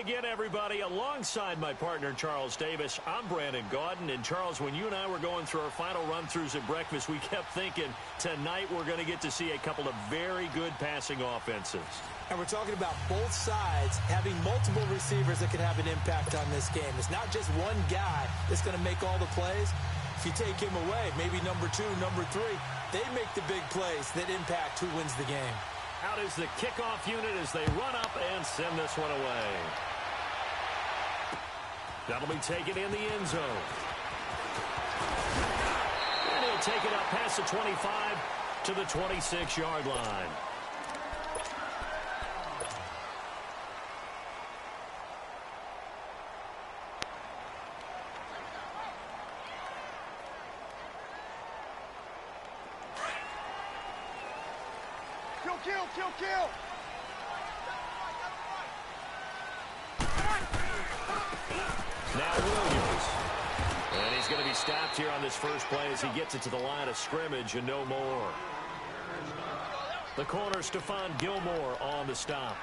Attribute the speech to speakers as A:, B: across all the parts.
A: again, everybody. Alongside my partner, Charles Davis, I'm Brandon Gaudin. And, Charles, when you and I were going through our final run-throughs at breakfast, we kept thinking tonight we're going to get to see a couple of very good passing offenses.
B: And we're talking about both sides having multiple receivers that can have an impact on this game. It's not just one guy that's going to make all the plays. If you take him away, maybe number 2, number 3, they make the big plays that impact who wins the game.
A: Out is the kickoff unit as they run up and send this one away. That'll be taken in the end zone. And he'll take it up past the 25 to the 26-yard line.
C: Kill!
A: Now Williams. And he's going to be stopped here on this first play as he gets it to the line of scrimmage and no more. The corner, Stephon Gilmore, on the stop.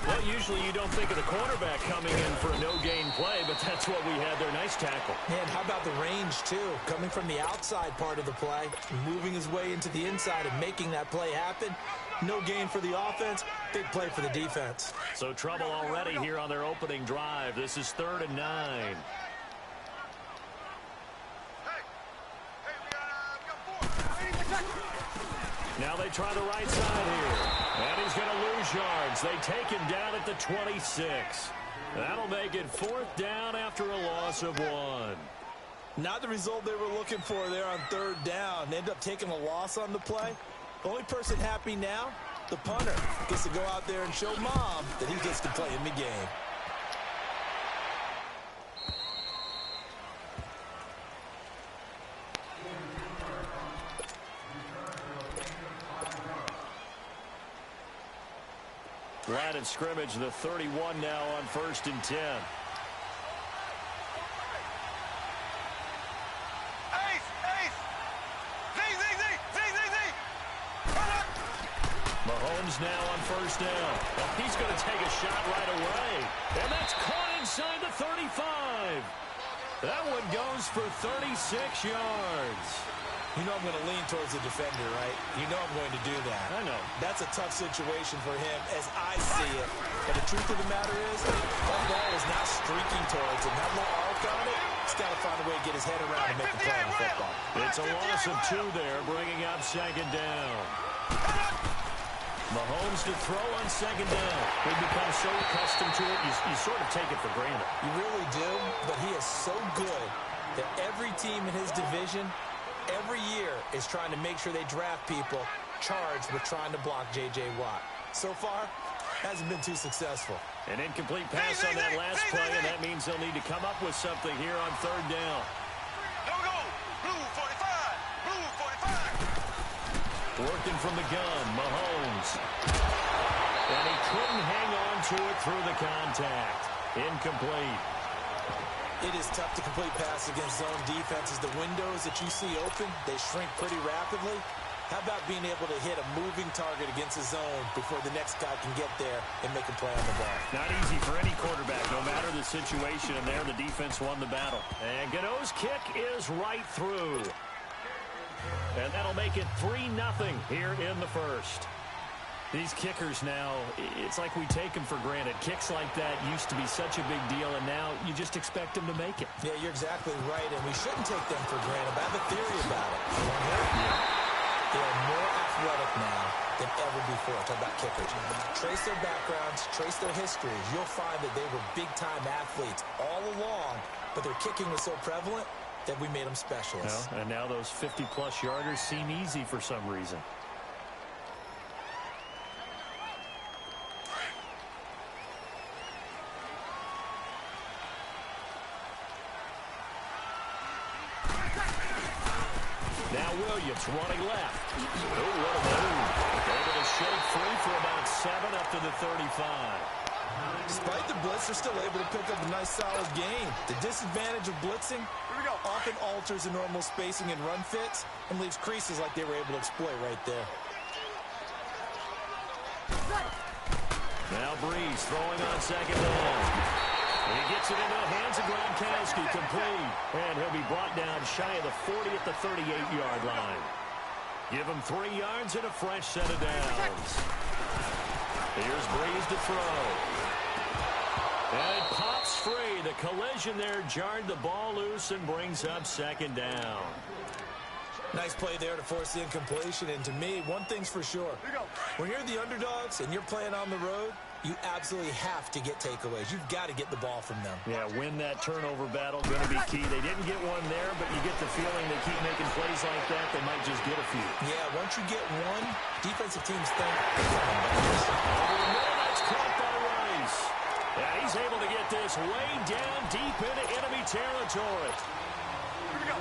A: Well, usually you don't think of the cornerback coming in for a no-gain play, but that's what we had there. Nice tackle.
B: Man, how about the range, too? Coming from the outside part of the play, moving his way into the inside and making that play happen. No gain for the offense, big play for the defense.
A: So trouble already here on their opening drive. This is 3rd and 9. Now they try the right side here. And he's going to lose yards. They take him down at the 26. That'll make it 4th down after a loss of 1.
B: Not the result they were looking for there on 3rd down. They end up taking a loss on the play. Only person happy now, the punter, gets to go out there and show mom that he gets to play in the game.
A: Line of scrimmage, the 31 now on 1st and 10. Mahomes now on 1st down. He's going to take a shot right away. And that's caught inside the 35. That one goes for 36 yards.
B: You know I'm going to lean towards the defender, right? You know I'm going to do that.
A: I know.
B: That's a tough situation for him as I see it. But the truth of the matter is, that ball is not streaking towards him. That little arc on it, he's got to find a way to get his head around and make a play on the football.
A: It's a loss of 2 there, bringing up 2nd down. Mahomes to throw on 2nd down. We've become so accustomed to it, you sort of take it for granted.
B: You really do, but he is so good that every team in his division every year is trying to make sure they draft people charged with trying to block J.J. Watt. So far, hasn't been too successful.
A: An incomplete pass on that last play, and that means they'll need to come up with something here on 3rd down.
C: Go! Blue 45! Blue 45!
A: Working from the gun, Mahomes. And he couldn't hang on to it through the contact. Incomplete.
B: It is tough to complete pass against zone defenses. The windows that you see open, they shrink pretty rapidly. How about being able to hit a moving target against a zone before the next guy can get there and make a play on the ball?
A: Not easy for any quarterback, no matter the situation. And there, the defense won the battle. And Gano's kick is right through. And that'll make it 3-0 here in the first. These kickers now, it's like we take them for granted. Kicks like that used to be such a big deal, and now you just expect them to make it.
B: Yeah, you're exactly right, and we shouldn't take them for granted. But I have a theory about it. They are more athletic now than ever before. Talk about kickers. Trace their backgrounds, trace their histories. You'll find that they were big-time athletes all along, but their kicking was so prevalent that we made them specialists.
A: Well, and now those 50-plus yarders seem easy for some reason. Now Williams running left. Oh, what a move. Able to shake free for about 7 up to the 35.
B: Despite the blitz, they're still able to pick up a nice solid gain. The disadvantage of blitzing often alters the normal spacing and run fits and leaves creases like they were able to exploit right there.
A: Now Breeze throwing on second down. He gets it into the hands of Gronkowski, complete. And he'll be brought down shy of the 40 at the 38-yard line. Give him 3 yards and a fresh set of downs. Here's Breeze to throw. And it pops free. The collision there jarred the ball loose and brings up second down.
B: Nice play there to force the incompletion. And to me, one thing's for sure. When you're the underdogs and you're playing on the road, you absolutely have to get takeaways. You've got to get the ball from them.
A: Yeah, win that turnover battle, going to be key. They didn't get one there, but you get the feeling they keep making plays like that, they might just get a few.
B: Yeah, once you get one, defensive teams think,
A: that's caught by Rice. Yeah, he's able to get this way down deep into enemy territory.
C: Here we go.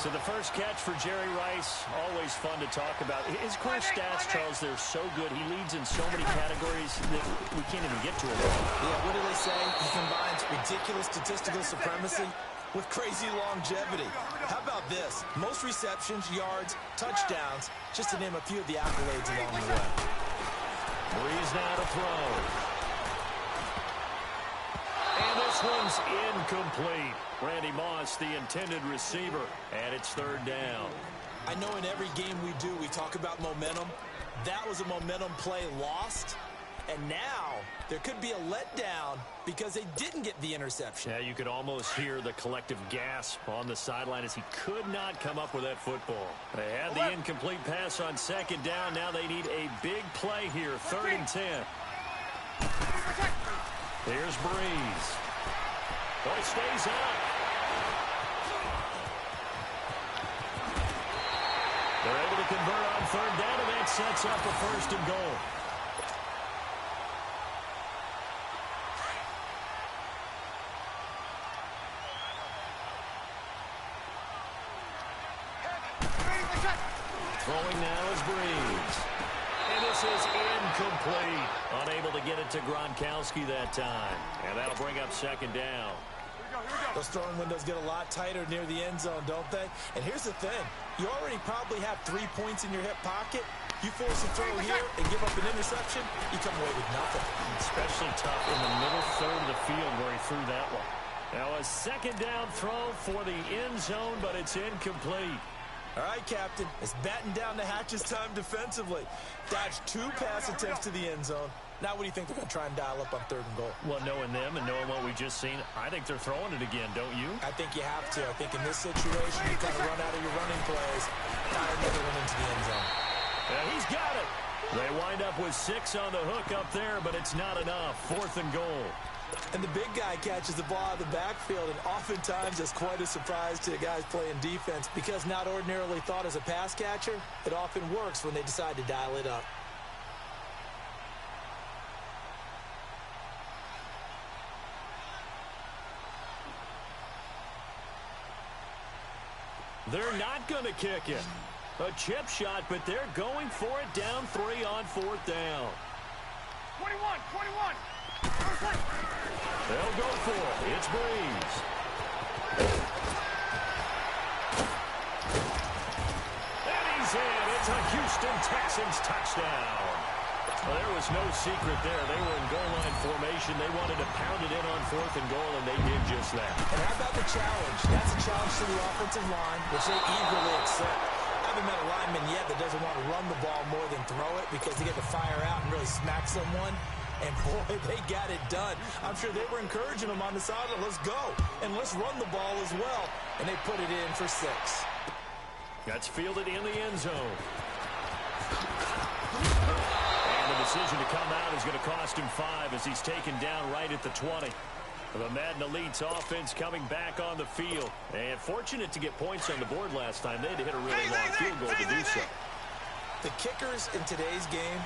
A: So the first catch for Jerry Rice, always fun to talk about. His career stats, Charles, they're so good. He leads in so many categories that we can't even get to him.
B: Yeah, what do they say? He combines ridiculous statistical supremacy with crazy longevity. How about this? Most receptions, yards, touchdowns, just to name a few of the accolades along the way.
A: Breeze now to throw. And this one's incomplete. Randy Moss, the intended receiver, and it's third down.
B: I know in every game we do, we talk about momentum. That was a momentum play lost, and now there could be a letdown because they didn't get the interception.
A: Yeah, you could almost hear the collective gasp on the sideline as he could not come up with that football. They had the incomplete pass on second down. Now they need a big play here, 3rd and 10. Here's Breeze. Boy, stays up. They're able to convert on 3rd down, and that sets up a 1st and goal. Throwing now is Breeze. And this is incomplete. Unable to get it to Gronkowski that time. And that'll bring up 2nd down.
B: Those throwing windows get a lot tighter near the end zone, don't they? And here's the thing. You already probably have 3 points in your hip pocket. You force a throw here and give up an interception, you come away with nothing.
A: Especially tough in the middle third of the field where he threw that one. Now a 2nd down throw for the end zone, but it's incomplete.
B: All right, Captain. It's batten down the hatches time defensively. Dodged 2 pass attempts to the end zone. Now what do you think they're going to try and dial up on 3rd and goal?
A: Well, knowing them and knowing what we just seen, I think they're throwing it again, don't you?
B: I think you have to. I think in this situation, you kind of run out of your running plays, fire another one into the end zone.
A: Yeah, he's got it. They wind up with 6 on the hook up there, but it's not enough. 4th and goal.
B: And the big guy catches the ball out of the backfield, and oftentimes it's quite a surprise to the guys playing defense because not ordinarily thought as a pass catcher, it often works when they decide to dial it up.
A: They're not going to kick it. A chip shot, but they're going for it down 3 on 4th down.
C: 21.
A: They'll go for it. It's Breeze. And he's in. It's a Houston Texans touchdown. Well, there was no secret there. They were in goal line formation. They wanted to pound it in on 4th and goal, and they did just that.
B: And how about the challenge? That's a challenge to the offensive line, which they eagerly accept. I haven't met a lineman yet that doesn't want to run the ball more than throw it because they get to fire out and really smack someone. And, boy, they got it done. I'm sure they were encouraging them on the sideline. Let's go. And let's run the ball as well. And they put it in for 6.
A: That's fielded in the end zone. And the decision to come out is going to cost him 5 as he's taken down right at the 20. The Madden Elite's offense coming back on the field. And fortunate to get points on the board last time. They had to hit a really long field goal to do so.
B: The kickers in today's game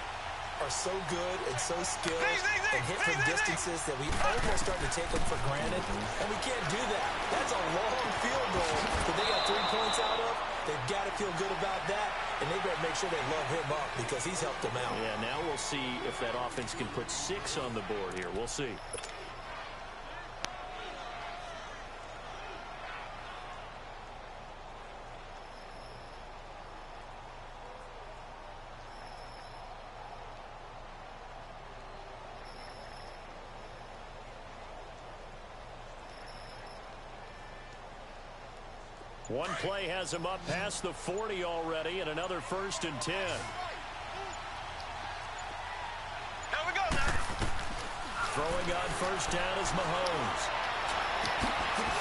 B: are so good and so skilled and hit from distances that we almost start to take them for granted, and we can't do that. That's a long field goal that they got 3 points out of. They've got to feel good about that, and they better make sure they love him up because he's helped them out.
A: Yeah, now we'll see if that offense can put 6 on the board here. We'll see. One play has him up past the 40 already, and another 1st and 10.
C: Here we go now.
A: Throwing on 1st down is Mahomes.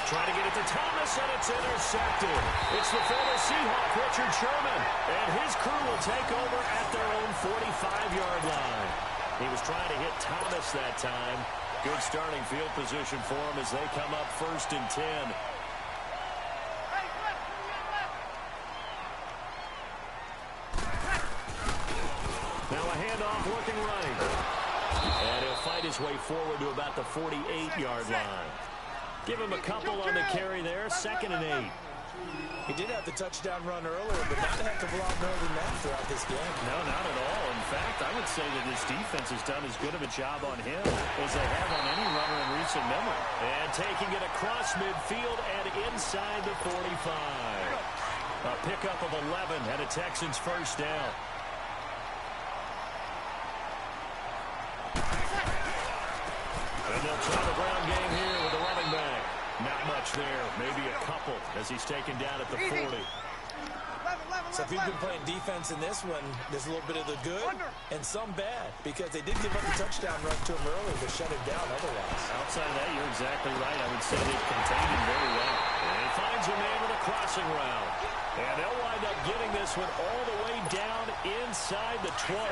A: Trying to get it to Thomas, and it's intercepted. It's the former Seahawk, Richard Sherman, and his crew will take over at their own 45-yard line. He was trying to hit Thomas that time. Good starting field position for him as they come up 1st and 10. Now a handoff looking right. And he'll fight his way forward to about the 48-yard line. Give him a couple on the carry there, 2nd and 8.
B: He did have the touchdown run earlier, but not a heck of a lot more than that throughout this game.
A: No, not at all. In fact, I would say that this defense has done as good of a job on him as they have on any runner in recent memory. And taking it across midfield and inside the 45. A pickup of 11 and a Texans 1st down. And they'll try the ground game here with the running back. Not much there, maybe a couple as he's taken down at the 40.
B: So if you've been playing defense in this one, there's a little bit of the good and some bad, because they did give up the touchdown run to him earlier to shut it down otherwise.
A: Outside of that, you're exactly right. I would say they've contained him very well. And he finds a man with a crossing route. And they'll wind up getting this one all the way down inside the 20.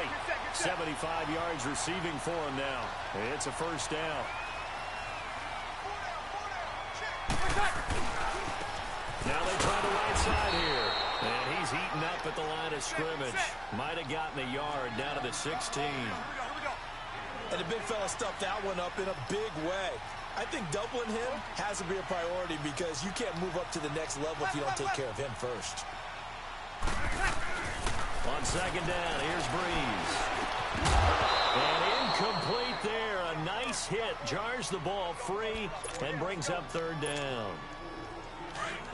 A: 75 yards receiving for him now. It's a 1st down. Now they try the right side here. And he's heating up at the line of scrimmage. Might have gotten a yard down to the 16.
B: And the big fella stuffed that one up in a big way. I think doubling him has to be a priority because you can't move up to the next level if you don't take care of him first.
A: On 2nd down, here's Breeze. And incomplete there. A nice hit. Jars the ball free and brings up 3rd down.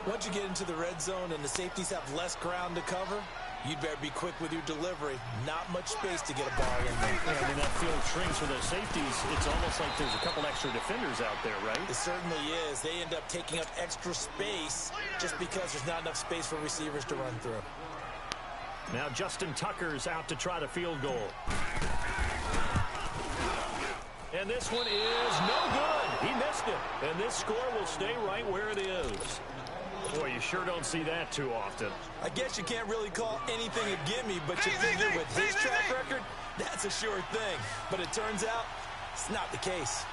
B: Once you get into the red zone and the safeties have less ground to cover, you'd better be quick with your delivery. Not much space to get a ball in there.
A: Yeah, I mean, that field shrinks for the safeties. It's almost like there's a couple extra defenders out there, right?
B: It certainly is. They end up taking up extra space just because there's not enough space for receivers to run through.
A: Now Justin Tucker's out to try the field goal. And this one is no good. He missed it. And this score will stay right where it is. Boy, you sure don't see that too often.
B: I guess you can't really call anything a gimme, but you figure with his track record, that's a sure thing. But it turns out, it's not the case.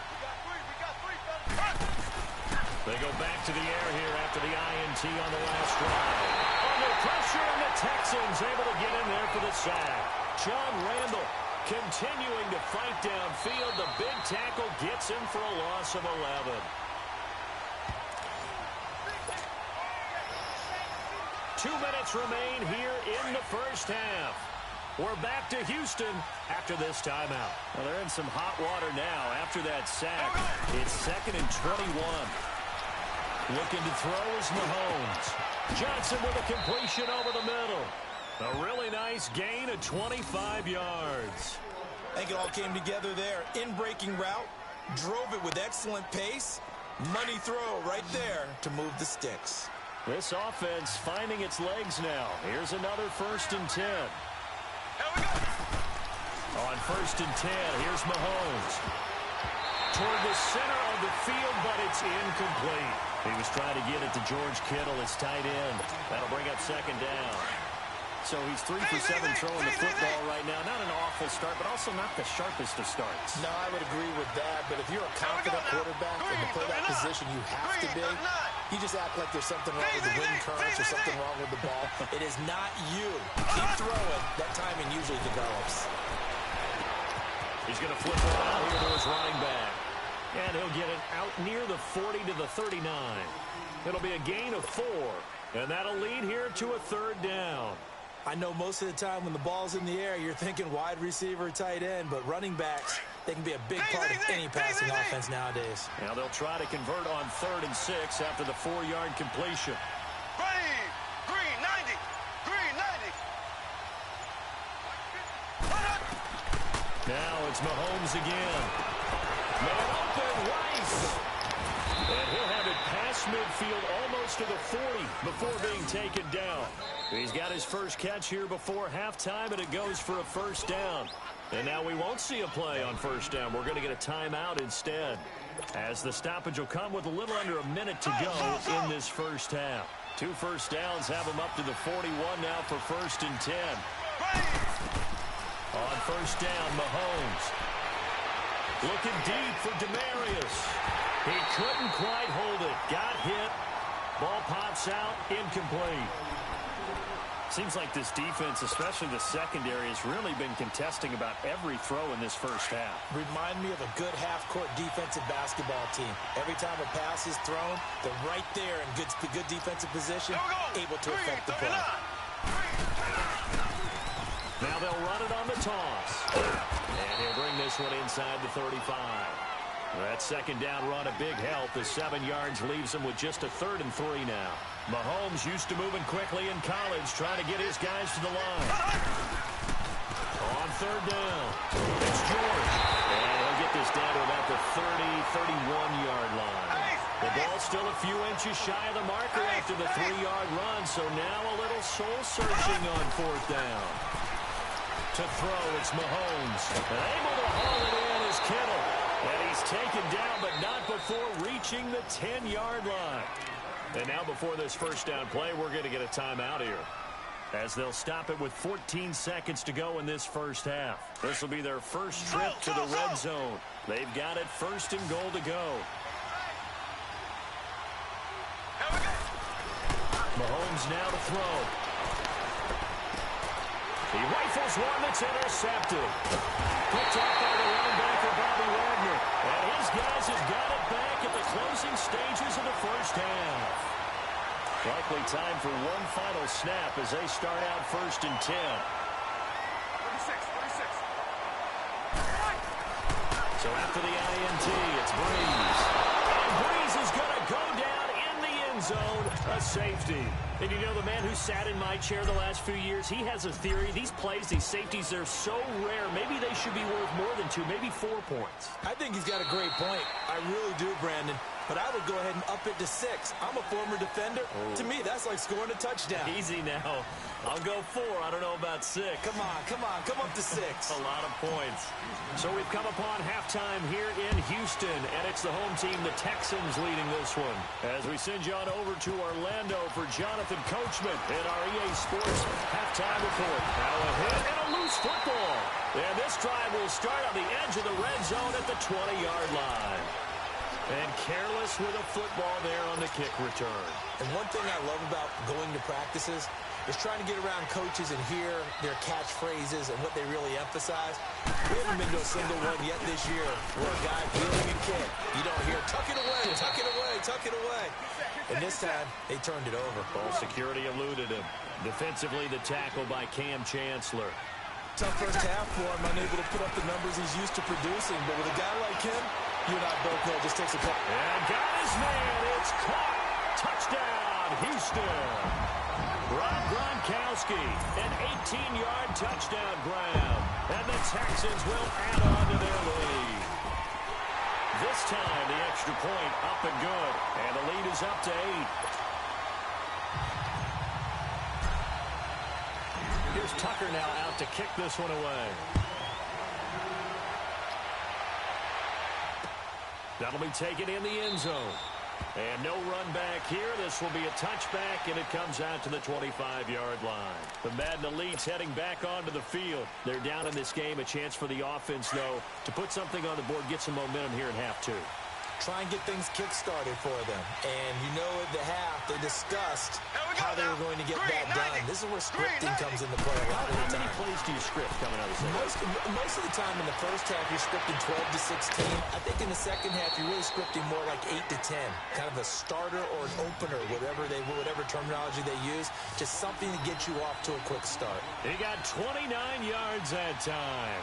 A: They go back to the air here after the INT on the last drive. Under pressure, and the Texans able to get in there for the sack. John Randall continuing to fight downfield. The big tackle gets him for a loss of 11. Two minutes remain here in the 1st half. We're back to Houston after this timeout. Well, they're in some hot water now after that sack. It's 2nd and 21. Looking to throw is Mahomes. Johnson with a completion over the middle. A really nice gain of 25 yards.
B: I think it all came together there. In-breaking route, drove it with excellent pace. Money throw right there to move the sticks.
A: This offense finding its legs now. Here's another 1st and 10. On 1st and 10, here's Mahomes. Toward the center of the field, but it's incomplete. He was trying to get it to George Kittle, his tight end. That'll bring up 2nd down. So he's 3 for 7 throwing the football right now. Not an awful start, but also not the sharpest of starts.
B: No, I would agree with that. But if you're a confident quarterback and to play that position, you have to be. You just act like there's something wrong with the wind currents or something wrong with the ball. It is not you. Keep throwing. That timing usually develops.
A: He's going to flip around here to his running back. And he'll get it out near the 40 to the 39. It'll be a gain of 4. And that'll lead here to a 3rd down.
B: I know most of the time when the ball's in the air, you're thinking wide receiver, tight end, but running backs, they can be a big part of any passing offense nowadays.
A: Now they'll try to convert on 3rd and 6 after the 4-yard completion.
C: Green 90. Green 90.
A: Now it's Mahomes again. Man open, Rice. And he'll have it past midfield, almost to the 40 before being taken down. He's got his first catch here before halftime, and it goes for a first down. And now we won't see a play on first down. We're going to get a timeout instead, as the stoppage will come with a little under a minute to go in this first half. 2 first downs have him up to the 41 now for 1st and 10. On first down, Mahomes. Looking deep for Demarius. He couldn't quite hold it. Got hit. Ball pops out. Incomplete. Seems like this defense, especially the secondary, has really been contesting about every throw in this first half.
B: Remind me of a good half-court defensive basketball team. Every time a pass is thrown, they're right there in good defensive position, able to affect the play.
A: Now they'll run it on the toss. And he'll bring this one inside the 35. That second down run a big help. The 7 yards leaves him with just a 3rd and 3 now. Mahomes used to moving quickly in college, trying to get his guys to the line. On 3rd down, it's George. And he'll get this down to about the 30, 31-yard line. The ball's still a few inches shy of the marker after the 3-yard run, so now a little soul-searching on 4th down. To throw, it's Mahomes. And able to haul it in is Kittle. And he's taken down, but not before reaching the 10-yard line. And now before this first down play, we're going to get a timeout here, as they'll stop it with 14 seconds to go in this first half. This will be their first trip to the red zone. They've got it 1st and goal to go. Mahomes now to throw. He rifles one that's intercepted. Picked off by the running back for Bobby Wagner. And his guys have got it back at the closing stages of the first half. Likely time for one final snap as they start out 1st and 10.
C: 36.
A: So after the INT, it's Breeze. And Breeze is going to go down in the end zone, a safety. And you know, the man who sat in my chair the last few years, he has a theory. These plays, these safeties, they're so rare. Maybe they should be worth more than 2, maybe 4 points.
B: I think he's got a great point. I really do, Brandon. But I would go ahead and up it to 6. I'm a former defender. Oh. To me, that's like scoring a touchdown.
A: Easy now. I'll go 4. I don't know about 6.
B: Come on. Come up to 6.
A: A lot of points. So we've come upon halftime here in Houston, and it's the home team, the Texans, leading this one. As we send you on over to Orlando for Jonathan Coachman in our EA Sports halftime report. Now a hit and a loose football. And this drive will start on the edge of the red zone at the 20-yard line. And careless with a football there on the kick return.
B: And one thing I love about going to practices is trying to get around coaches and hear their catchphrases and what they really emphasize. We haven't been to a single one yet this year where a guy peeling a kick, you don't hear, tuck it away, tuck it away, tuck it away. And this time, they turned it over.
A: Ball security eluded him. Defensively, the tackle by Cam Chancellor.
B: Tough first half for him, unable to put up the numbers he's used to producing. But with a guy like him, you and I both know it just takes a couple.
A: And got his man. It's caught. Touchdown, Houston. Rob Gronkowski, an 18-yard touchdown grab. And the Texans will add on to their lead. This time, the extra point up and good. And the lead is up to 8. Here's Tucker now out to kick this one away. That'll be taken in the end zone. And no run back here. This will be a touchback, and it comes out to the 25-yard line. The Madden Elite's heading back onto the field. They're down in this game. A chance for the offense, though, to put something on the board, get some momentum here in half 2.
B: Try and get things kick-started for them. And you know at the half, they discussed how they were going to get that done. This is where scripting comes into play a lot of the time.
A: How many plays do you script coming out of the second?
B: Most of the time in the first half, you're scripting 12 to 16. I think in the second half, you're really scripting more like 8 to 10. Kind of a starter or an opener, whatever terminology they use. Just something to get you off to a quick start.
A: He got 29 yards that time.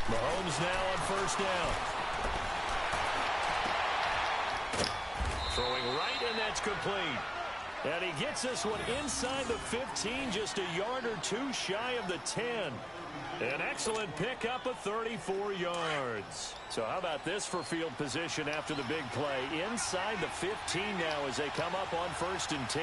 A: Mahomes now on first down. Throwing right, and that's complete. And he gets this one inside the 15, just a yard or 2 shy of the 10. An excellent pickup of 34 yards. So how about this for field position after the big play? Inside the 15 now as they come up on 1st and 10.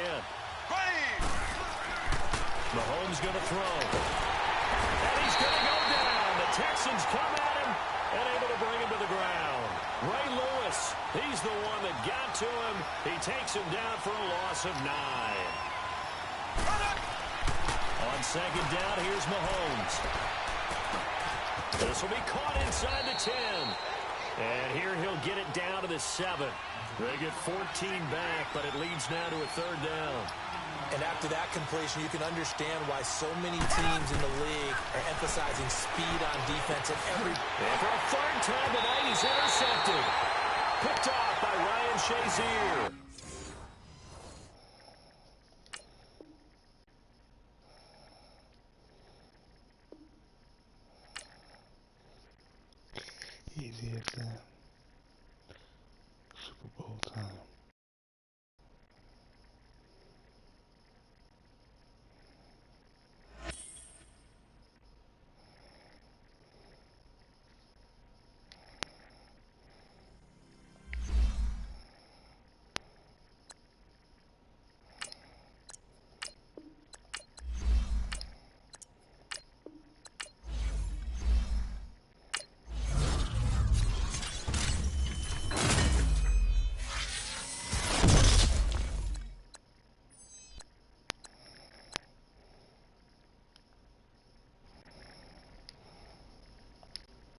A: Mahomes going to throw. And he's going to go down. The Texans come at him and able to bring him to the ground. Ray Lewis, he's the one that got to him. He takes him down for a loss of 9. On 2nd down, here's Mahomes. This will be caught inside the 10. And here he'll get it down to the 7. They get 14 back, but it leads now to a 3rd down.
B: And after that completion, you can understand why so many teams in the league are emphasizing speed on defense at every...
A: And for a 3rd time tonight, he's intercepted. Picked off by Ryan Shazier.